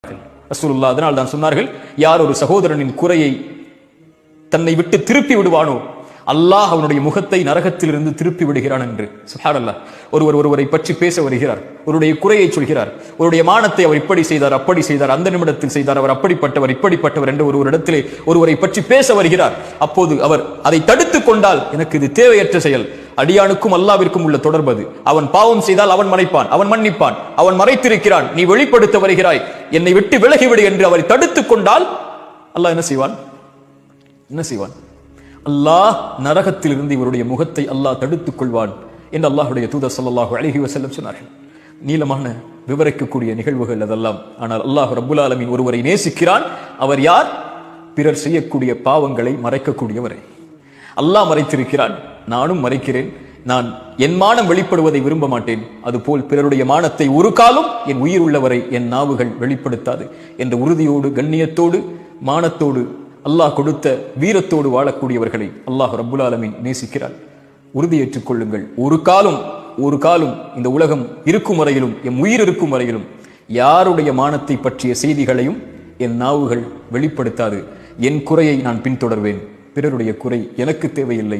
ரசூலுல்லாஹ் அதனால் தான் சொன்னார்கள், யார் ஒரு சகோதரனின் குறையை தன்னை விட்டு திருப்பி விடுவானோ அல்லாஹ் அவனுடைய முகத்தை நரகத்திலிருந்து திருப்பி விடுகிறான் என்று. சுப்ஹானல்லாஹ். ஒருவரை பற்றி பேச வருகிறார், ஒருடைய குறையை சொல்கிறார், ஒருடைய மானத்தை அவர் இப்படி செய்தார், அப்படி செய்தார், அந்த நிமிடத்தில் செய்தார், அவர் அப்படிப்பட்டவர் இப்படிப்பட்டவர் என்று ஒருவரிடத்திலே ஒருவரை பற்றி பேச வருகிறார். அப்போது அவர் அதை தடுத்துக் கொண்டால், எனக்கு இது தேவையற்ற செயல், அடியானுக்கும் அல்லாவிற்கும் உள்ள தொடர்பது, அவன் பாவம் செய்தால் அவன் மன்னிப்பான், அவன் மன்னிப்பான், அவன் மறைத்திருக்கிறான், நீ வெளிப்படுத்த வருகிறாய், என்னை விட்டு விலகிவிடு என்று அவரை தடுத்துக் கொண்டால் அல்லாஹ் என்ன செய்வான்? என்ன செய்வான்? அல்லாஹ் நரகத்திலிருந்து இவருடைய முகத்தை அல்லாஹ் தடுத்துக் கொள்வான் என்று அல்லாஹ்வுடைய தூதர் ஸல்லல்லாஹு அலைஹி வஸல்லம் சொன்னார்கள். நீளமான விவரிக்கக்கூடிய நிகழ்வுகள் அதெல்லாம். ஆனால் அல்லாஹ் ரப்புல் ஆலமீன் ஒருவரை நேசிக்கிறான். அவர் யார்? பிறர் செய்யக்கூடிய பாவங்களை மறைக்கக்கூடியவரை. அல்லாஹ் மறைத்திருக்கிறான், நானும் மறைக்கிறேன். நான் என் மானம் வெளிப்படுவதை விரும்ப மாட்டேன், அதுபோல் பிறருடைய மானத்தை ஒரு காலம் என் உயிர் உள்ளவரை என் நாவுகள் வெளிப்படுத்தாது என்ற உறுதியோடு, கண்ணியத்தோடு, மானத்தோடு, அல்லாஹ் கொடுத்த வீரத்தோடு வாழக்கூடியவர்களை அல்லாஹ் ரப்புல் ஆலமீன் நேசிக்கிறார். உறுதியேற்றுக் கொள்ளுங்கள், ஒரு காலம் இந்த உலகம் இருக்கும் வரையிலும், என் உயிர் இருக்கும் வரையிலும் யாருடைய மானத்தை பற்றிய செய்திகளையும் என் நாவுகள் வெளிப்படுத்தாது. என் குறையை நான் பின்தொடர்வேன், பிறருடைய குறை எனக்கு தேவையில்லை.